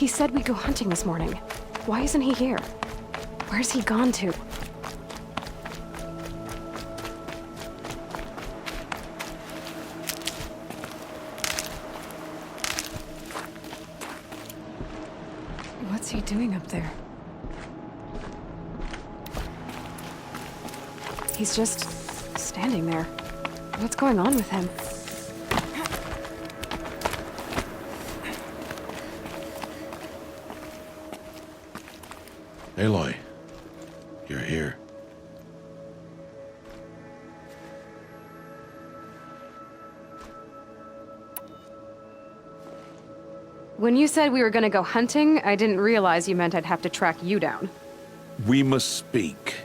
He said we'd go hunting this morning. Why isn't he here? Where's he gone to? What's he doing up there? He's just standing there. What's going on with him? Aloy, you're here. When you said we were gonna go hunting, I didn't realize you meant I'd have to track you down. We must speak.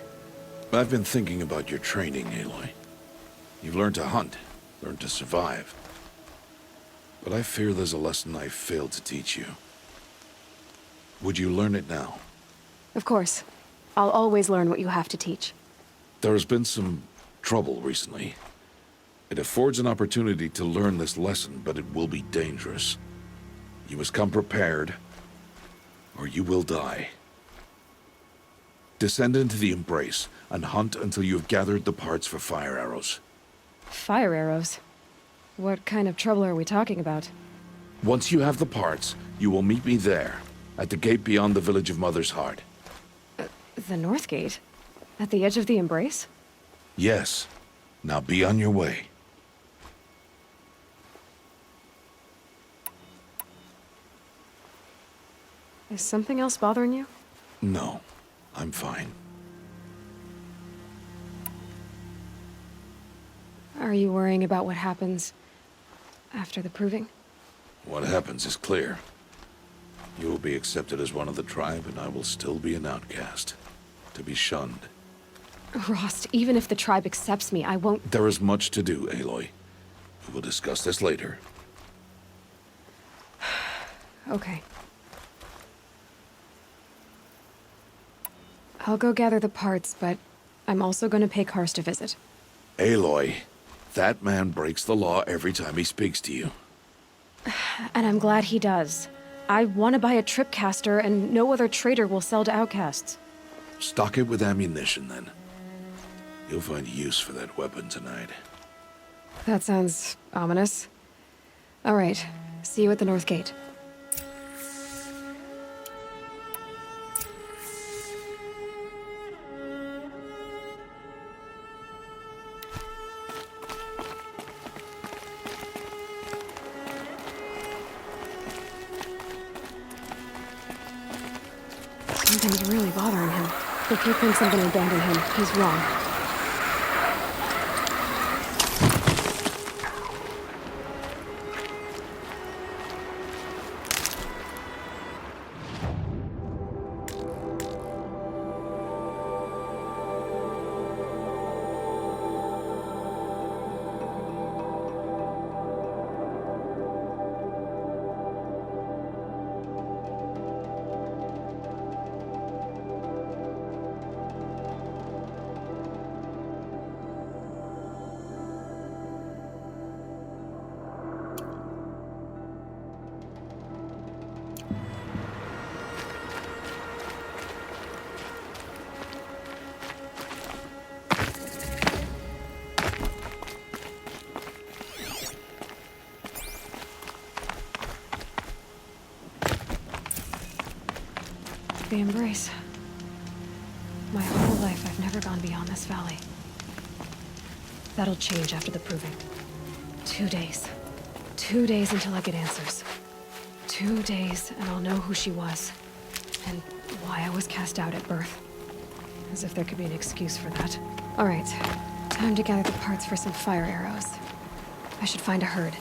I've been thinking about your training, Aloy. You've learned to hunt, learned to survive. But I fear there's a lesson I failed to teach you. Would you learn it now? Of course. I'll always learn what you have to teach. There has been some trouble recently. It affords an opportunity to learn this lesson, but it will be dangerous. You must come prepared, or you will die. Descend into the Embrace, and hunt until you have gathered the parts for fire arrows. Fire arrows? What kind of trouble are we talking about? Once you have the parts, you will meet me there, at the gate beyond the village of Mother's Heart. The North Gate? At the edge of the Embrace? Yes. Now be on your way. Is something else bothering you? No, I'm fine. Are you worrying about what happens after the proving? What happens is clear. You will be accepted as one of the tribe, and I will still be an outcast. To be shunned. Rost, even if the tribe accepts me, I won't— There is much to do, Aloy. We will discuss this later. Okay. I'll go gather the parts, but I'm also gonna pay Karst a visit. Aloy, that man breaks the law every time he speaks to you. And I'm glad he does. I want to buy a tripcaster, and no other trader will sell to outcasts. Stock it with ammunition, then. You'll find use for that weapon tonight. That sounds ominous. All right. See you at the North Gate. Something's really bothering him. If he thinks I'm gonna abandon him, he's wrong. The Embrace. My whole life, I've never gone beyond this valley. That'll change after the proving. 2 days. 2 days until I get answers. 2 days, and I'll know who she was. And why I was cast out at birth. As if there could be an excuse for that. All right. Time to gather the parts for some fire arrows. I should find a herd.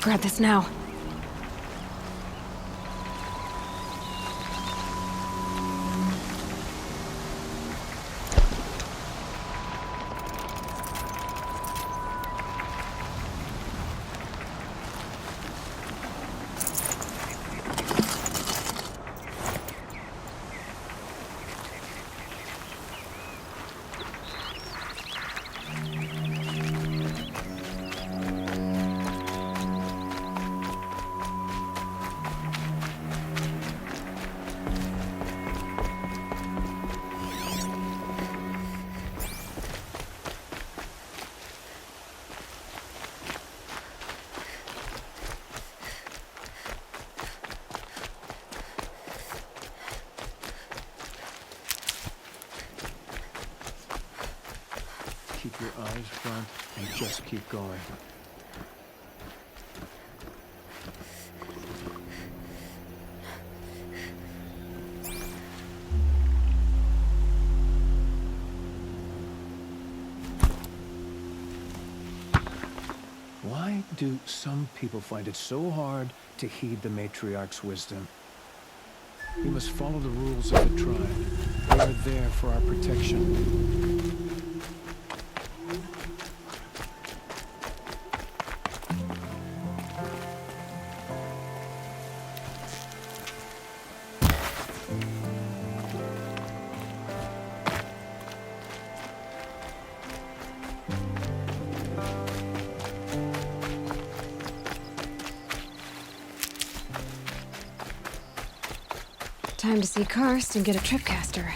grab this now. Keep your eyes front and just keep going. Why do some people find it so hard to heed the matriarch's wisdom? We must follow the rules of the tribe. They are there for our protection. Time to see Karst and get a tripcaster.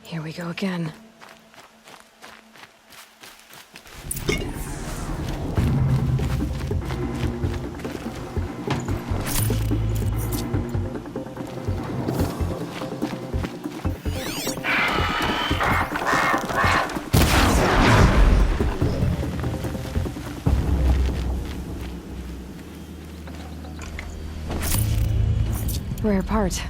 Here we go again. Rare part.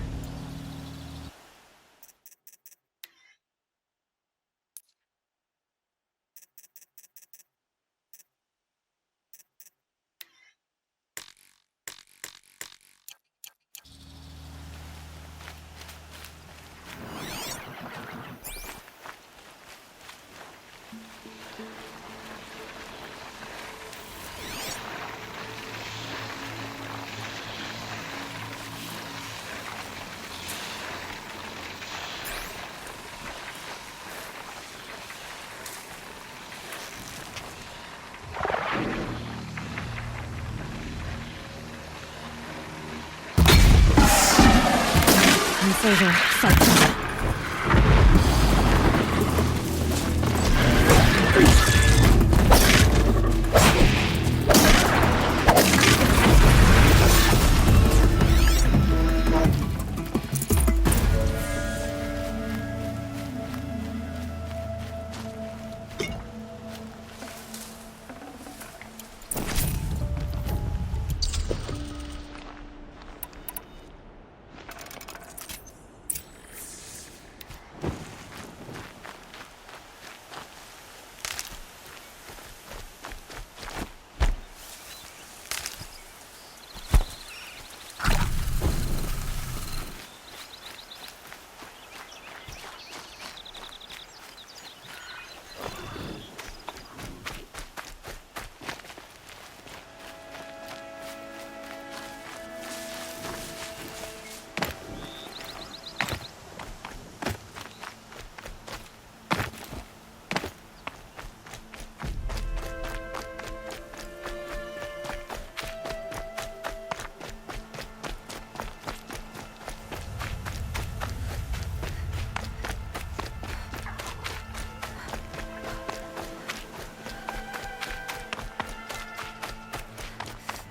It's over. Fight time.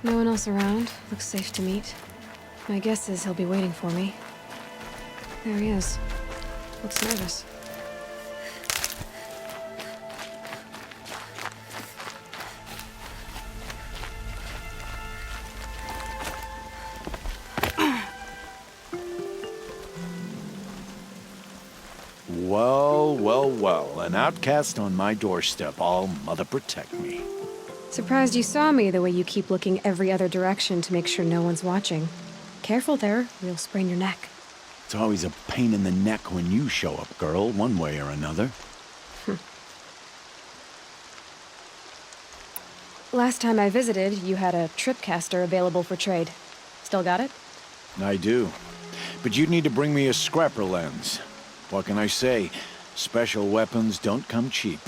No one else around. Looks safe to meet. My guess is he'll be waiting for me. There he is. Looks nervous. Well, well, well. An outcast on my doorstep. All mother protect me. Surprised you saw me the way you keep looking every other direction to make sure no one's watching. Careful there, or you'll sprain your neck. It's always a pain in the neck when you show up, girl, one way or another. Last time I visited, you had a tripcaster available for trade. Still got it? I do. But you'd need to bring me a scrapper lens. What can I say? Special weapons don't come cheap.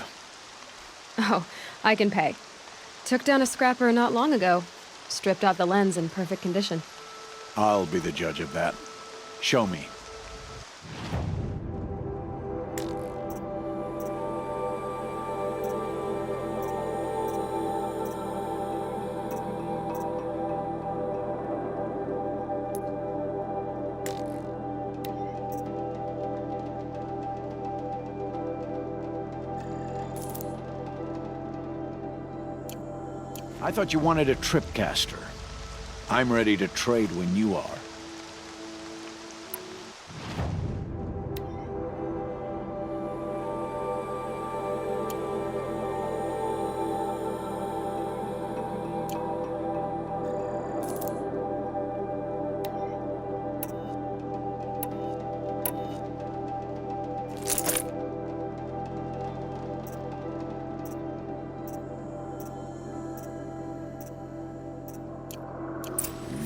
Oh, I can pay. Took down a scrapper not long ago. Stripped out the lens in perfect condition. I'll be the judge of that. Show me. I thought you wanted a tripcaster. I'm ready to trade when you are.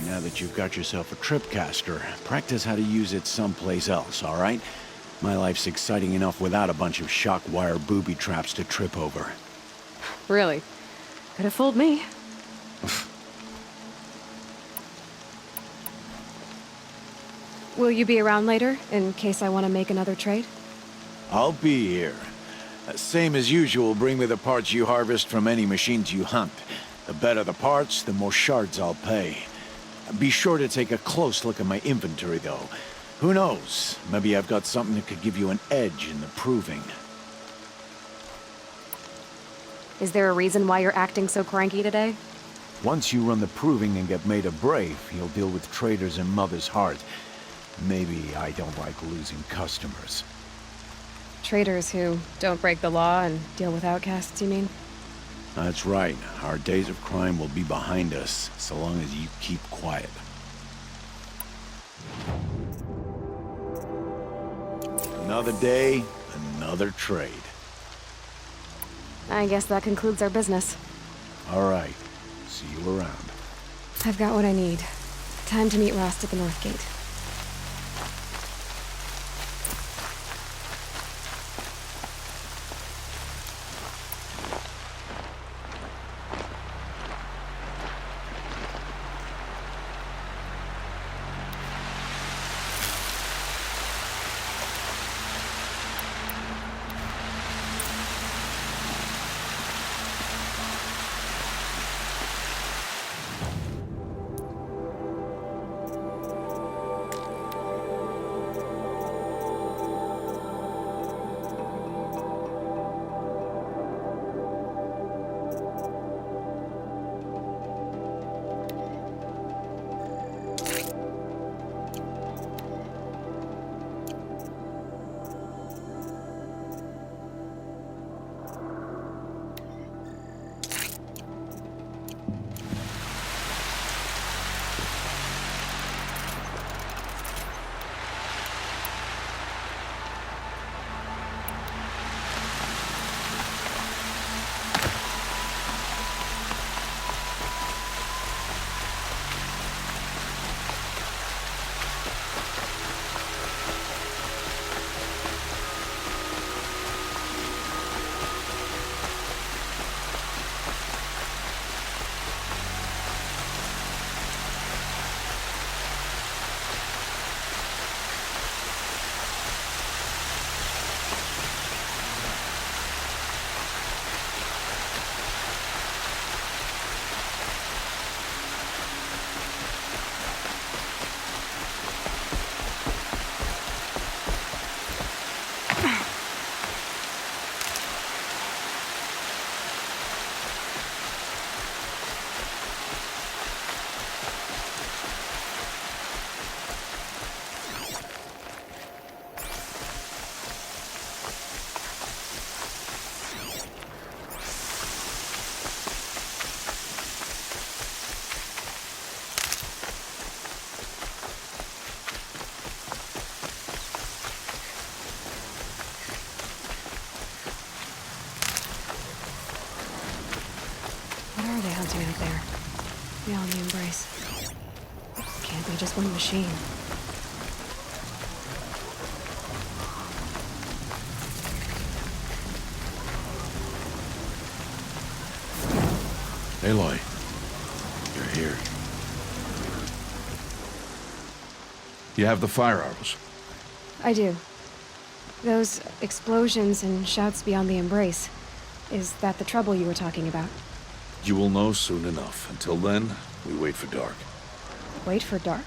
Now that you've got yourself a tripcaster, practice how to use it someplace else, all right? My life's exciting enough without a bunch of shock wire booby traps to trip over. Really? Could have fooled me. Will you be around later, in case I want to make another trade? I'll be here. Same as usual, bring me the parts you harvest from any machines you hunt. The better the parts, the more shards I'll pay. Be sure to take a close look at my inventory, though. Who knows? Maybe I've got something that could give you an edge in the proving. Is there a reason why you're acting so cranky today? Once you run the proving and get made a brave, you'll deal with traitors in Mother's Heart. Maybe I don't like losing customers. Traders who don't break the law and deal with outcasts, you mean? That's right. Our days of crime will be behind us, so long as you keep quiet. Another day, another trade. I guess that concludes our business. All right. See you around. I've got what I need. Time to meet Rost at the North Gate. they hunting out there? Beyond the Embrace. Can't be just one machine. Aloy, you're here. You have the fire arrows. I do. Those explosions and shouts beyond the Embrace. Is that the trouble you were talking about? You will know soon enough. Until then, we wait for dark. Wait for dark?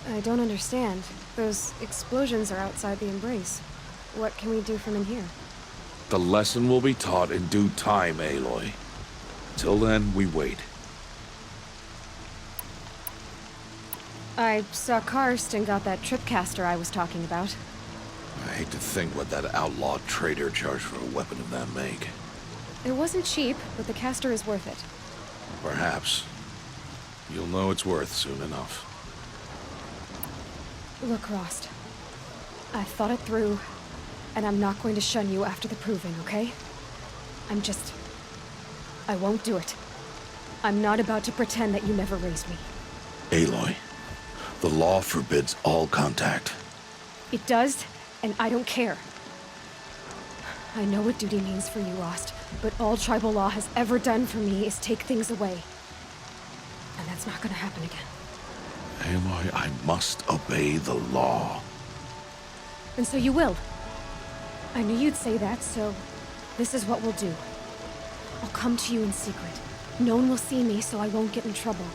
I don't understand. Those explosions are outside the Embrace. What can we do from in here? The lesson will be taught in due time, Aloy. Till then, we wait. I saw Karst and got that tripcaster I was talking about. I hate to think what that outlaw trader charged for a weapon of that make. It wasn't cheap, but the caster is worth it. Perhaps. You'll know it's worth soon enough. Look, Rost. I've thought it through, and I'm not going to shun you after the proving, okay? I won't do it. I'm not about to pretend that you never raised me. Aloy, the law forbids all contact. It does, and I don't care. I know what duty means for you, Rost, but all tribal law has ever done for me is take things away. And that's not gonna happen again. Aloy, I must obey the law. And so you will. I knew you'd say that, so this is what we'll do. I'll come to you in secret. No one will see me, so I won't get in trouble.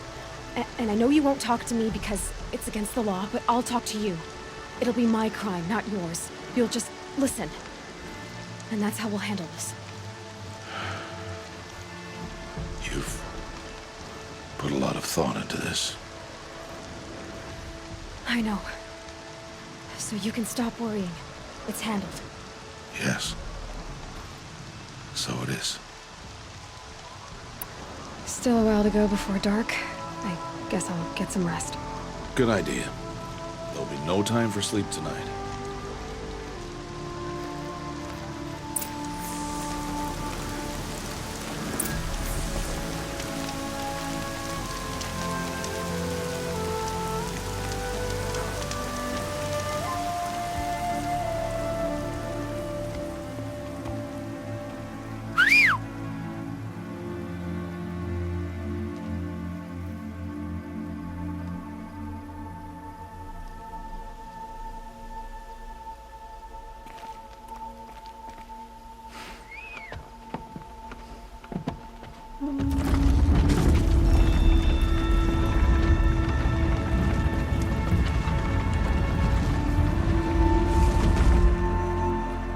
And I know you won't talk to me because it's against the law, but I'll talk to you. It'll be my crime, not yours. You'll just listen. And that's how we'll handle this. You've put a lot of thought into this. I know. So you can stop worrying. It's handled. Yes. So it is. Still a while to go before dark. I guess I'll get some rest. Good idea. There'll be no time for sleep tonight.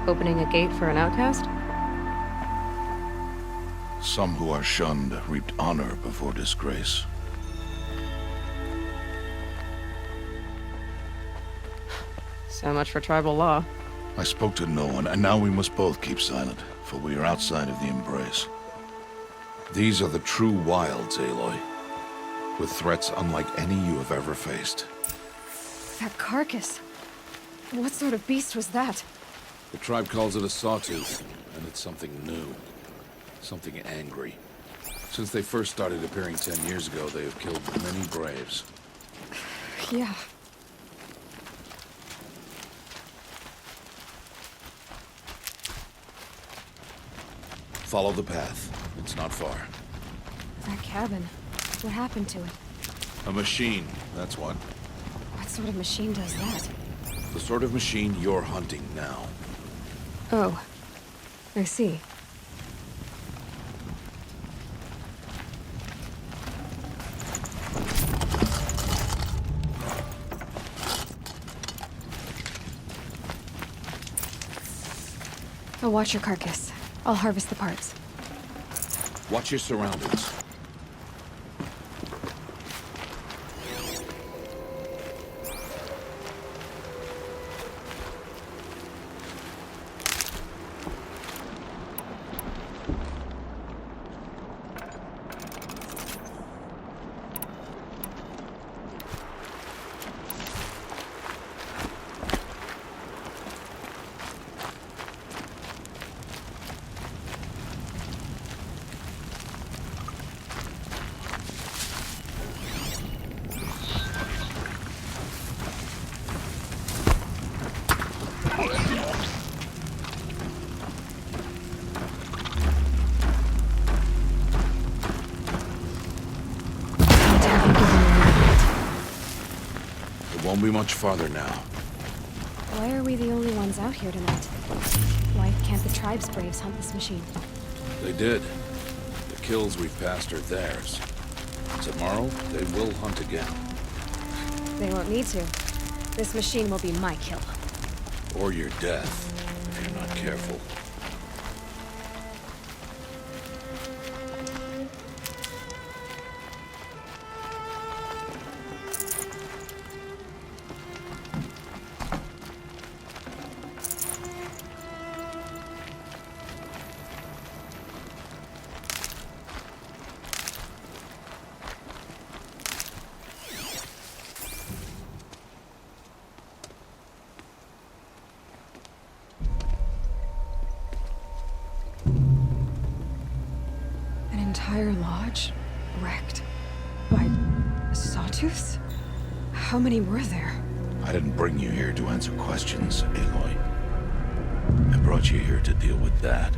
Opening a gate for an outcast? Some who are shunned reaped honor before disgrace. So much for tribal law. I spoke to no one, and now we must both keep silent, for we are outside of the Embrace. These are the true wilds, Aloy, with threats unlike any you have ever faced. That carcass. What sort of beast was that? The tribe calls it a sawtooth, and it's something new. Something angry. Since they first started appearing 10 years ago, they have killed many braves. Yeah. Follow the path. It's not far. That cabin. What happened to it? A machine, that's what. What sort of machine does that? The sort of machine you're hunting now. Oh. I see. I'll watch your carcass. I'll harvest the parts. Watch your surroundings. It won't be much farther now. Why are we the only ones out here tonight? Why can't the tribe's braves hunt this machine? They did. The kills we've passed are theirs. Tomorrow, they will hunt again. They won't need to. This machine will be my kill. Or your death, if you're not careful. Entire lodge wrecked by sawtooths? How many were there? I didn't bring you here to answer questions, Aloy. I brought you here to deal with that.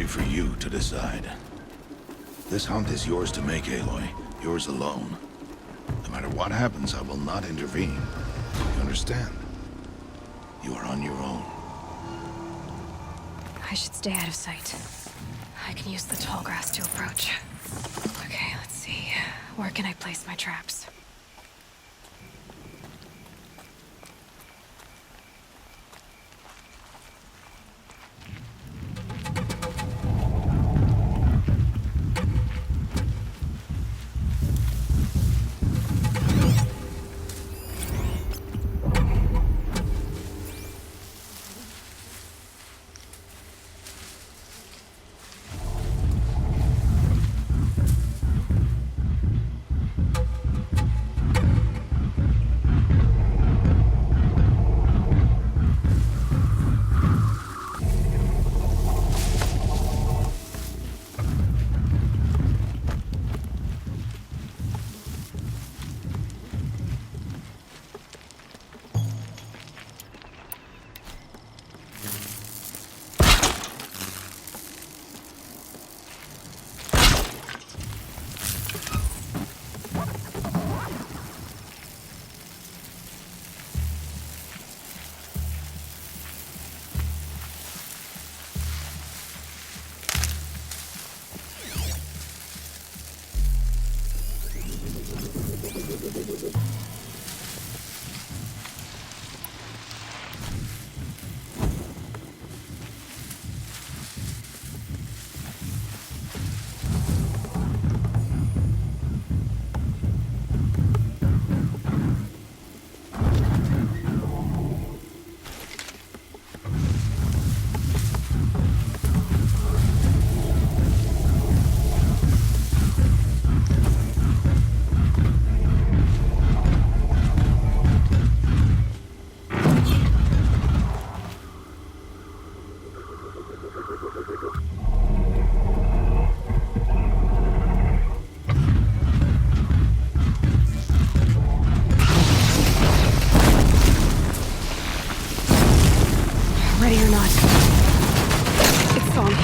For you to decide. This hunt is yours to make, Aloy. Yours alone. No matter what happens, I will not intervene. You understand? You are on your own. I should stay out of sight. I can use the tall grass to approach. Okay, let's see. Where can I place my traps? Ready or not, it's on me.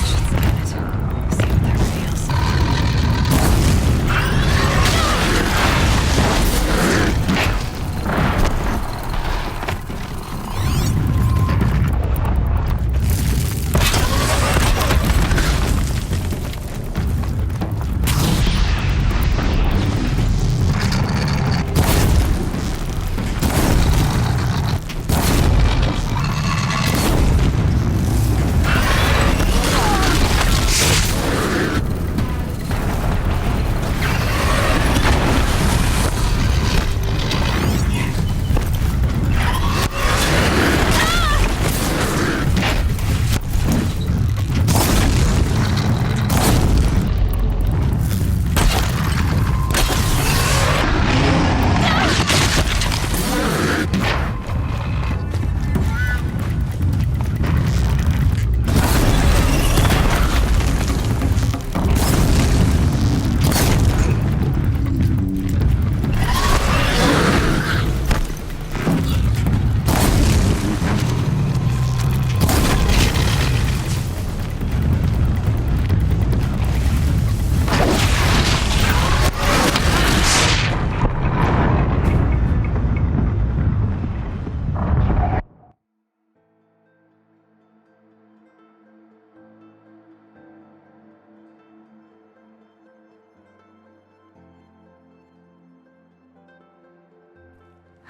Should scan it. See what that reveals.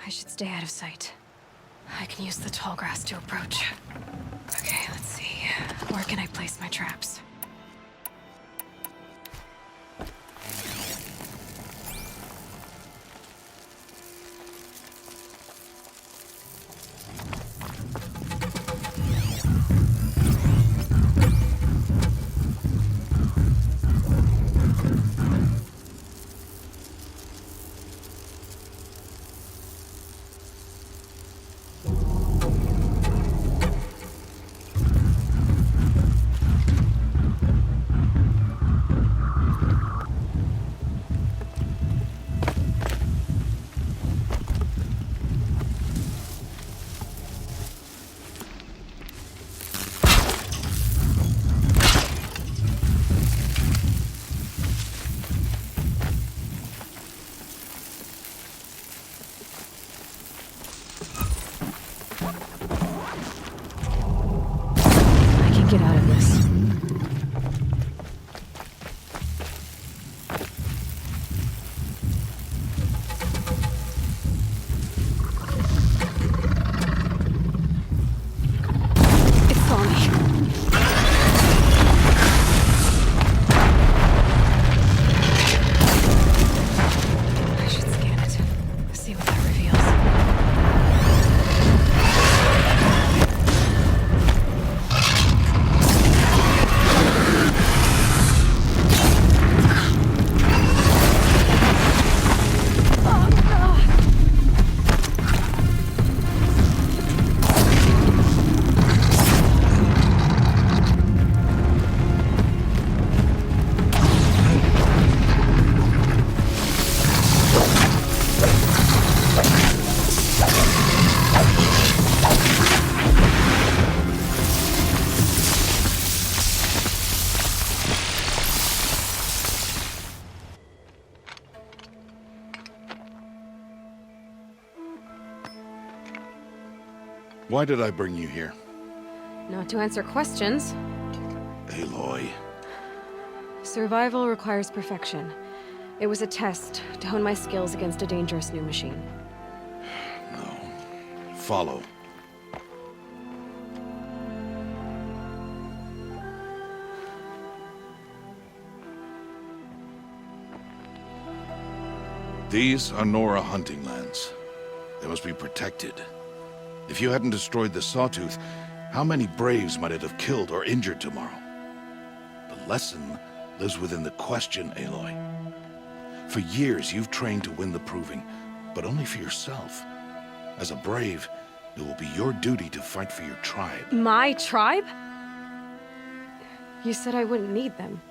I should stay out of sight. I can use the tall grass to approach. Okay, let's see. Where can I place my traps? I can get out of this. It saw me. I should scan it. See what that reveals. Why did I bring you here? Not to answer questions. Aloy. Survival requires perfection. It was a test to hone my skills against a dangerous new machine. No. Follow. These are Nora hunting lands. They must be protected. If you hadn't destroyed the Sawtooth, how many Braves might it have killed or injured tomorrow? The lesson lives within the question, Aloy. For years, you've trained to win the Proving, but only for yourself. As a Brave, it will be your duty to fight for your tribe. My tribe? You said I wouldn't need them.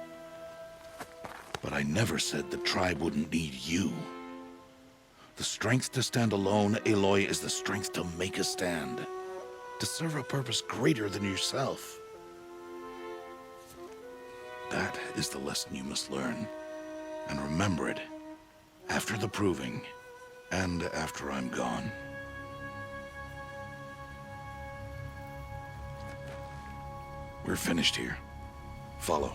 But I never said the tribe wouldn't need you. The strength to stand alone, Aloy, is the strength to make a stand. To serve a purpose greater than yourself. That is the lesson you must learn. And remember it. After the Proving, and after I'm gone. We're finished here. Follow.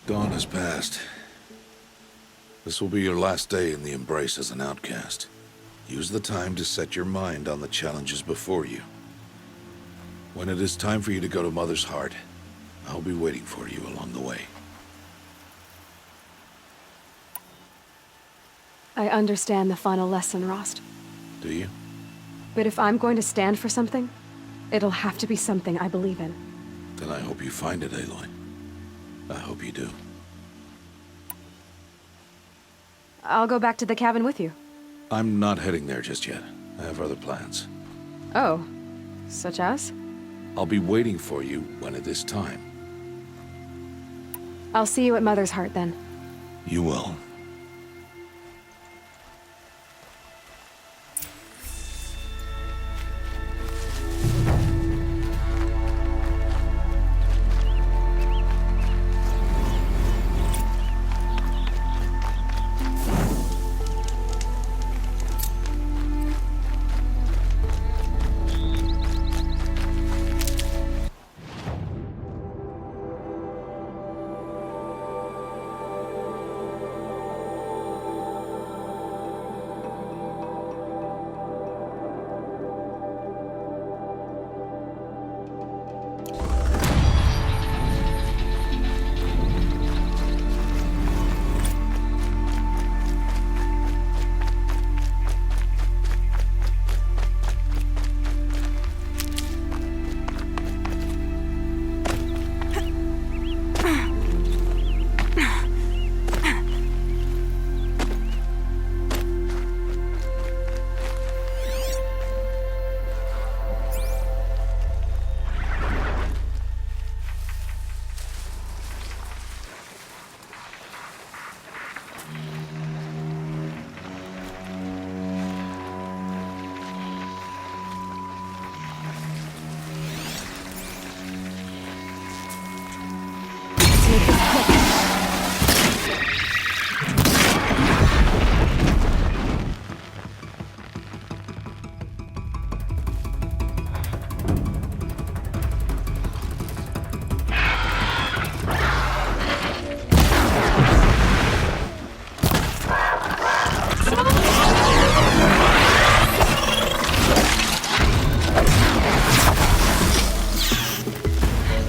Dawn has passed. This will be your last day in the Embrace as an outcast. Use the time to set your mind on the challenges before you. When it is time for you to go to Mother's Heart, I'll be waiting for you along the way. I understand the final lesson, Rost. Do you? But if I'm going to stand for something, it'll have to be something I believe in. Then I hope you find it, Aloy. I hope you do. I'll go back to the cabin with you. I'm not heading there just yet. I have other plans. Oh, such as? I'll be waiting for you when it is time. I'll see you at Mother's Heart then. You will. Be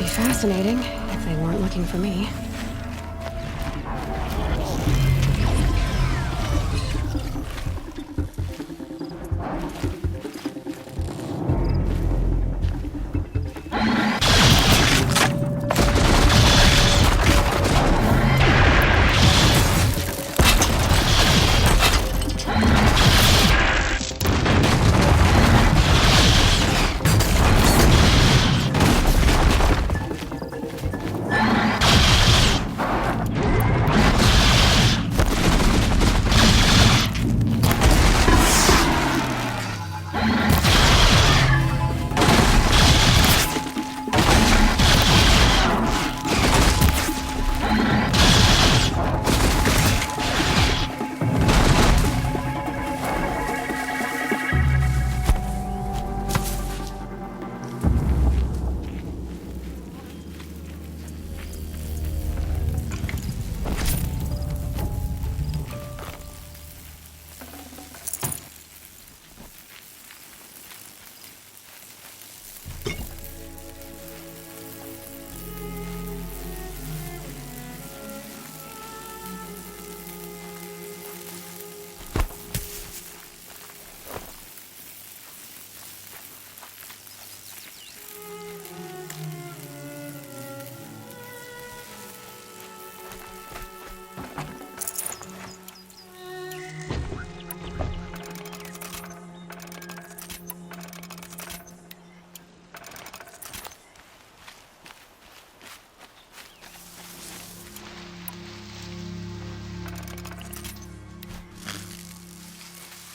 fascinating if they weren't looking for me.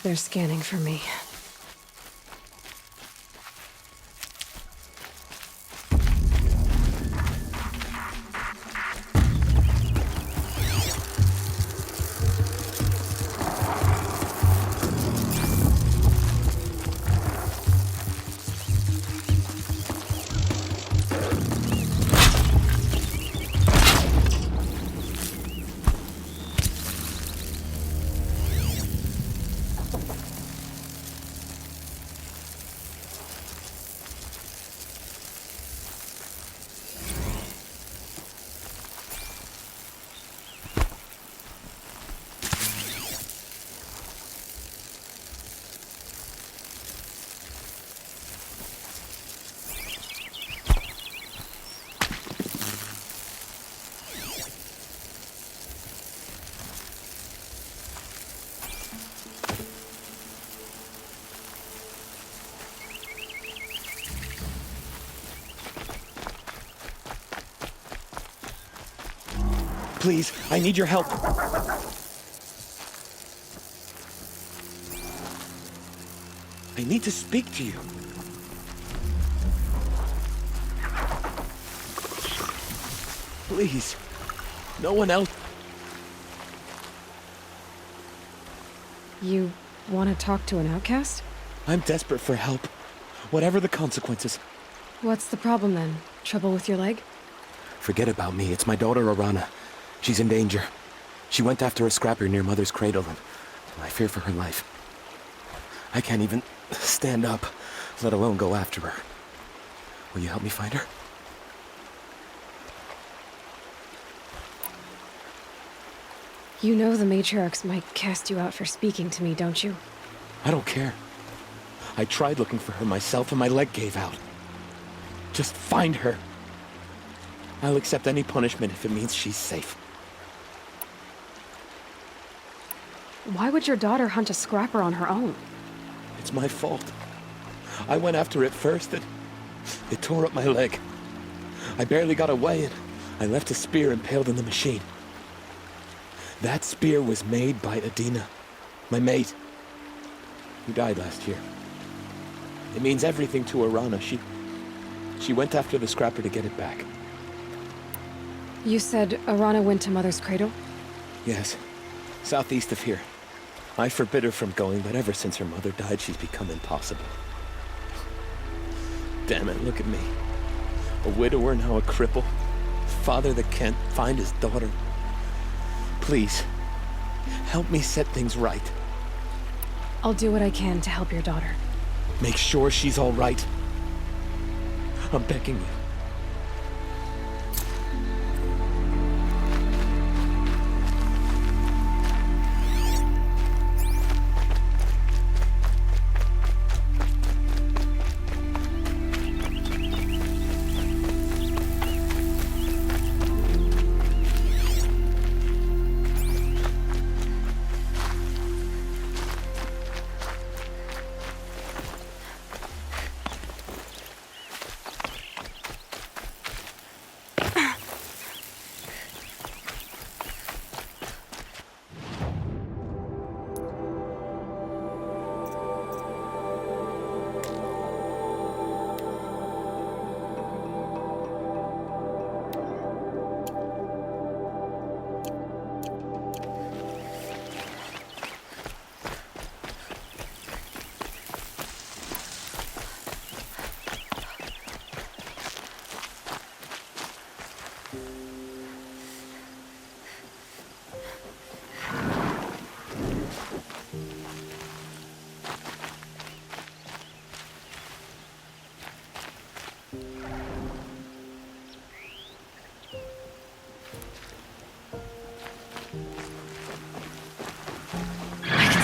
They're scanning for me. Please, I need your help. I need to speak to you. Please, no one else. You want to talk to an outcast? I'm desperate for help, whatever the consequences. What's the problem then? Trouble with your leg? Forget about me. It's my daughter, Arana. She's in danger. She went after a scrapper near Mother's cradle, and I fear for her life. I can't even stand up, let alone go after her. Will you help me find her? You know the matriarchs might cast you out for speaking to me, don't you? I don't care. I tried looking for her myself and my leg gave out. Just find her. I'll accept any punishment if it means she's safe. Why would your daughter hunt a scrapper on her own? It's my fault. I went after it first and it tore up my leg. I barely got away and I left a spear impaled in the machine. That spear was made by Adina, my mate, who died last year. It means everything to Arana. She went after the scrapper to get it back. You said Arana went to Mother's Cradle? Yes, southeast of here. I forbid her from going, but ever since her mother died, she's become impossible. Damn it, look at me. A widower, now a cripple. Father that can't find his daughter. Please, help me set things right. I'll do what I can to help your daughter. Make sure she's all right. I'm begging you.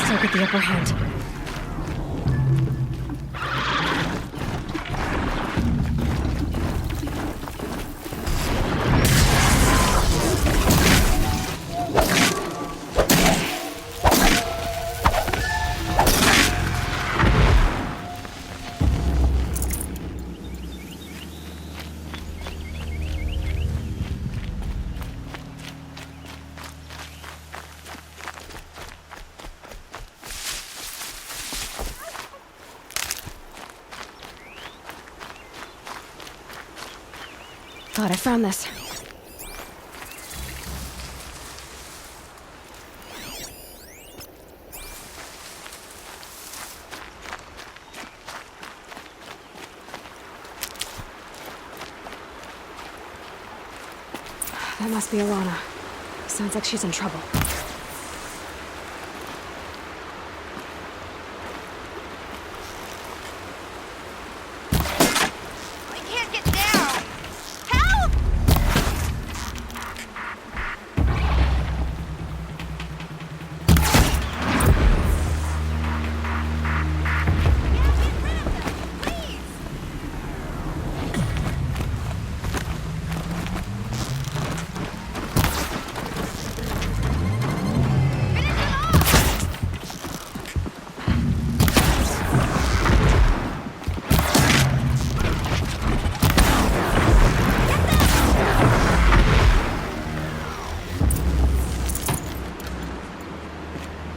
Still get the upper hand. Thought I found this. That must be Arana. Sounds like she's in trouble. I can't get down! Help!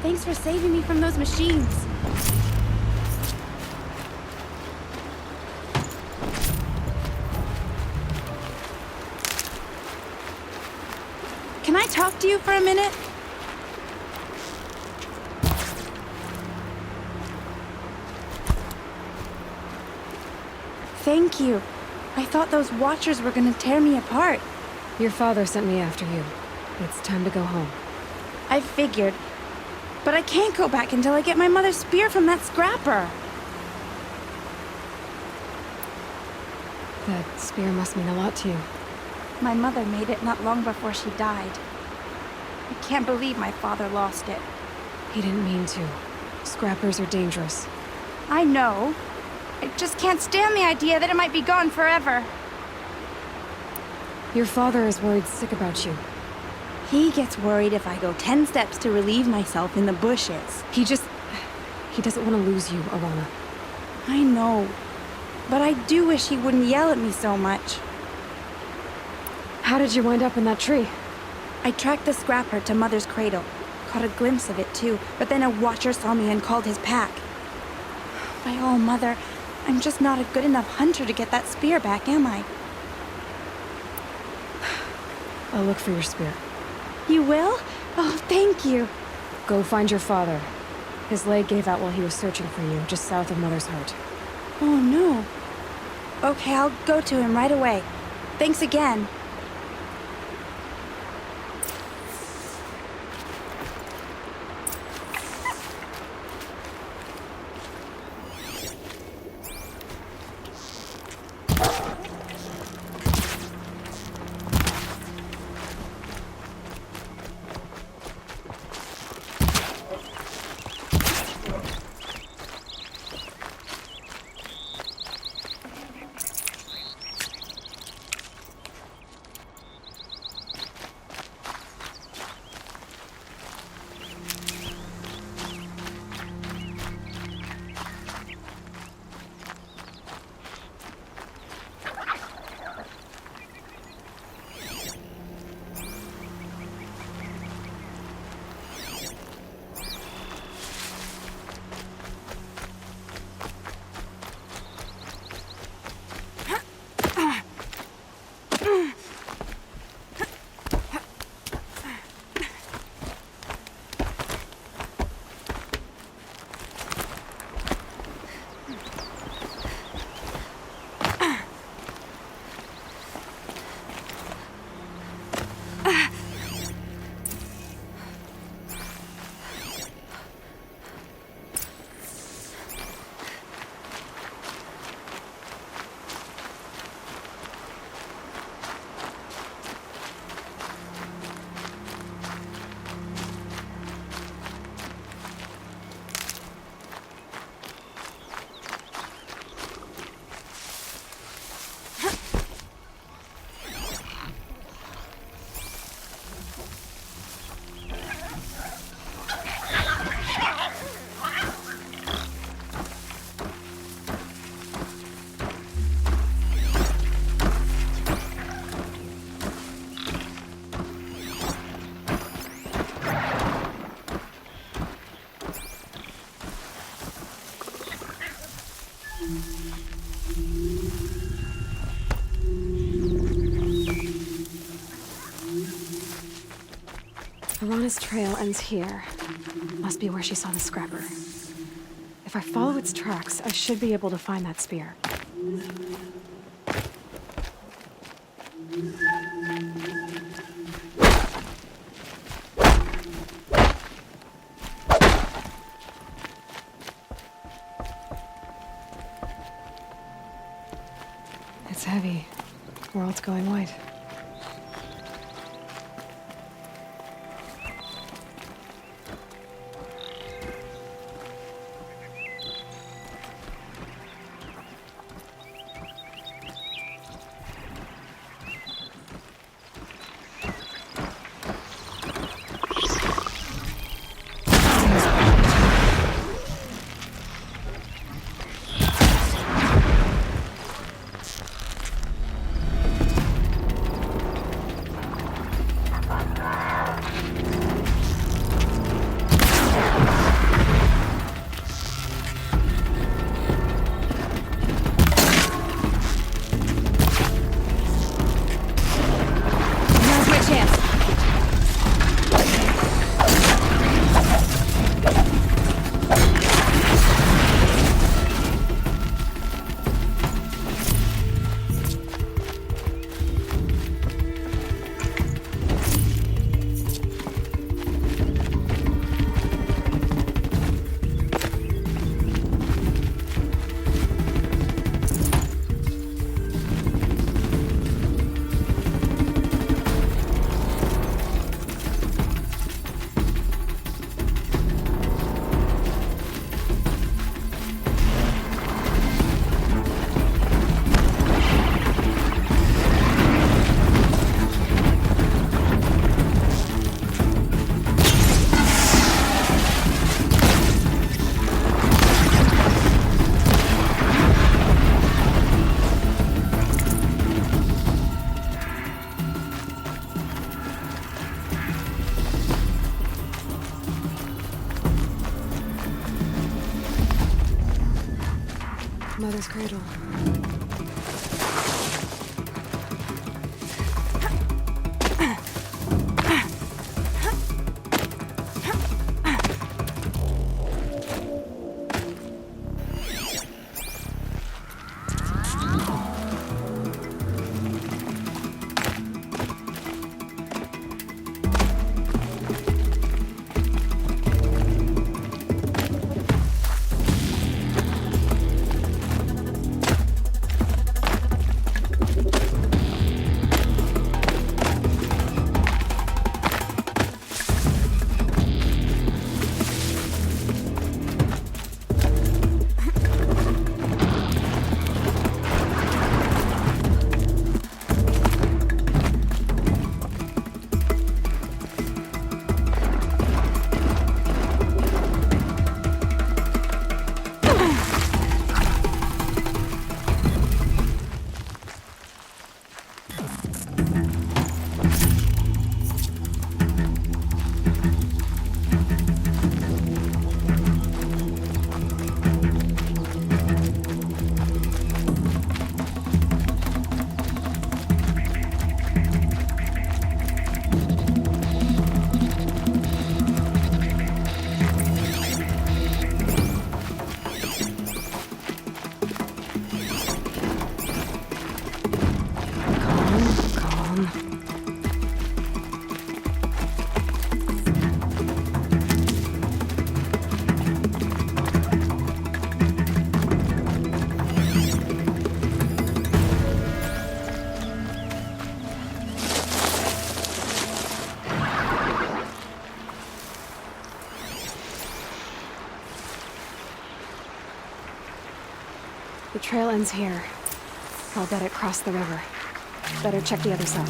Thanks for saving me from those machines. Can I talk to you for a minute? Thank you. I thought those Watchers were gonna tear me apart. Your father sent me after you. It's time to go home. I figured. But I can't go back until I get my mother's spear from that scrapper. That spear must mean a lot to you. My mother made it not long before she died. I can't believe my father lost it. He didn't mean to. Scrappers are dangerous. I know. I just can't stand the idea that it might be gone forever. Your father is worried sick about you. He gets worried if I go 10 steps to relieve myself in the bushes. He doesn't want to lose you, Arana. I know. But I do wish he wouldn't yell at me so much. How did you wind up in that tree? I tracked the scrapper to Mother's cradle. Caught a glimpse of it too, but then a watcher saw me and called his pack. By all, Mother, I'm just not a good enough hunter to get that spear back, am I? I'll look for your spear. You will? Oh, thank you. Go find your father. His leg gave out while he was searching for you, just south of Mother's Heart. Oh, no. Okay, I'll go to him right away. Thanks again. Arana's trail ends here. Must be where she saw the scrapper. If I follow its tracks, I should be able to find that spear. It's heavy. World's going white. The trail ends here. I'll bet it crossed the river. Better check the other side.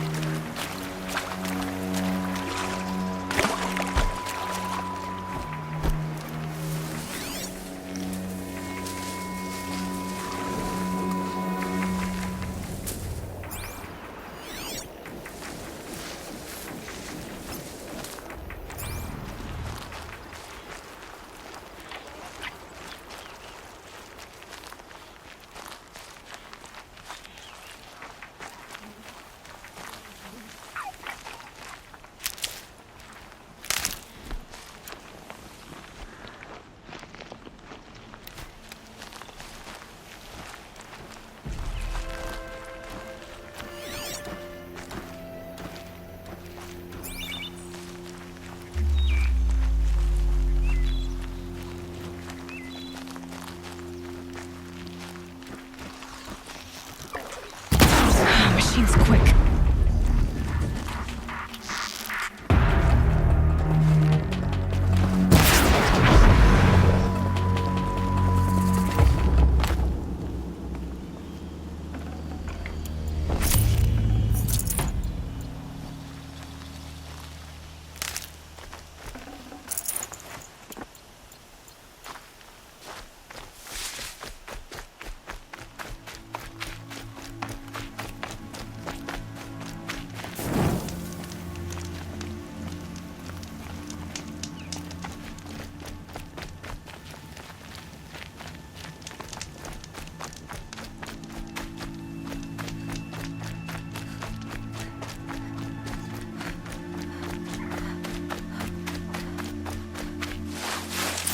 Machine's quick.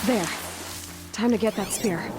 There. Time to get that spear.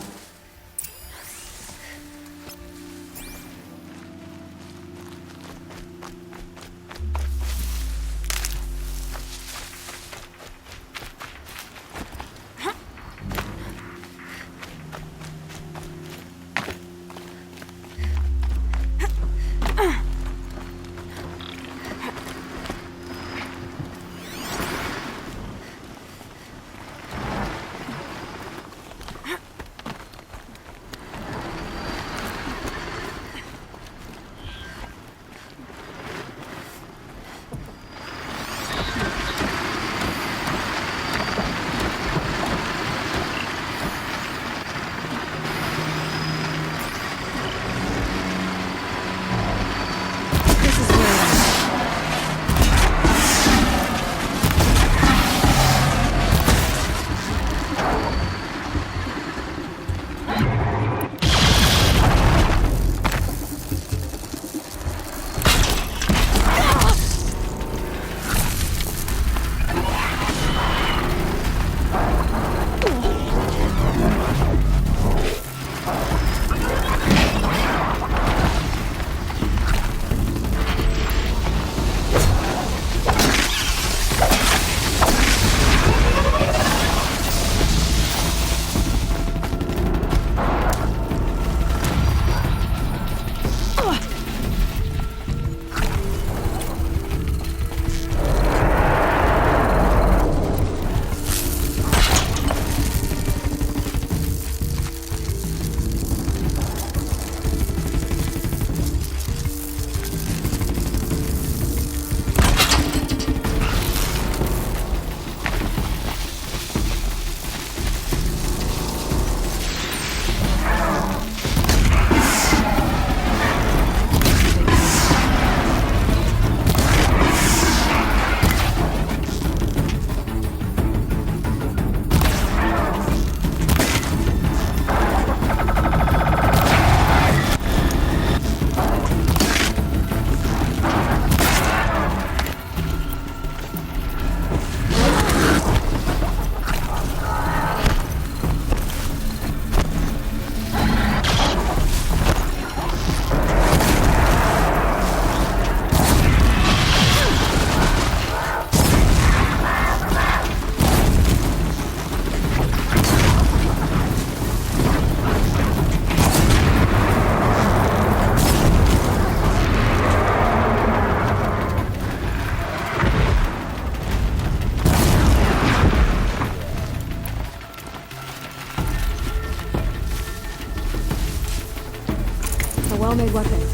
upgrade weapons.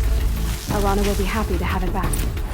Alana will be happy to have it back.